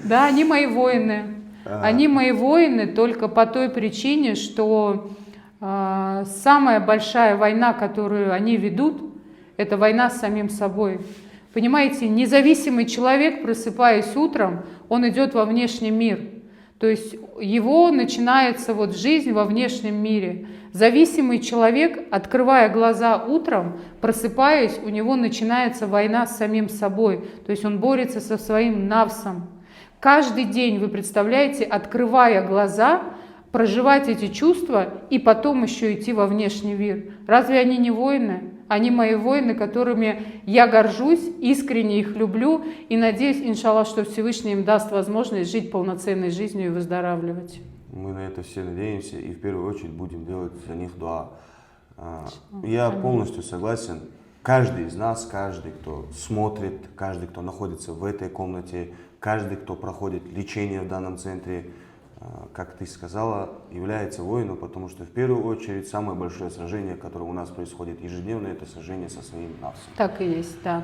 Да, они мои воины. Они мои воины только по той причине, что самая большая война, которую они ведут, это война с самим собой. Понимаете, независимый человек, просыпаясь утром, он идет во внешний мир. То есть его начинается вот жизнь во внешнем мире. Зависимый человек, открывая глаза утром, просыпаясь, у него начинается война с самим собой. То есть он борется со своим навсом. Каждый день, вы представляете, открывая глаза, проживать эти чувства и потом еще идти во внешний мир. Разве они не воины? Они мои воины, которыми я горжусь, искренне их люблю и надеюсь, иншаллах, что Всевышний им даст возможность жить полноценной жизнью и выздоравливать. Мы на это все надеемся и в первую очередь будем делать за них дуа. Я полностью согласен. Каждый из нас, каждый, кто смотрит, каждый, кто находится в этой комнате, каждый, кто проходит лечение в данном центре, как ты сказала, является воином, потому что в первую очередь самое большое сражение, которое у нас происходит ежедневно, это сражение со своим навсом. Так и есть, да.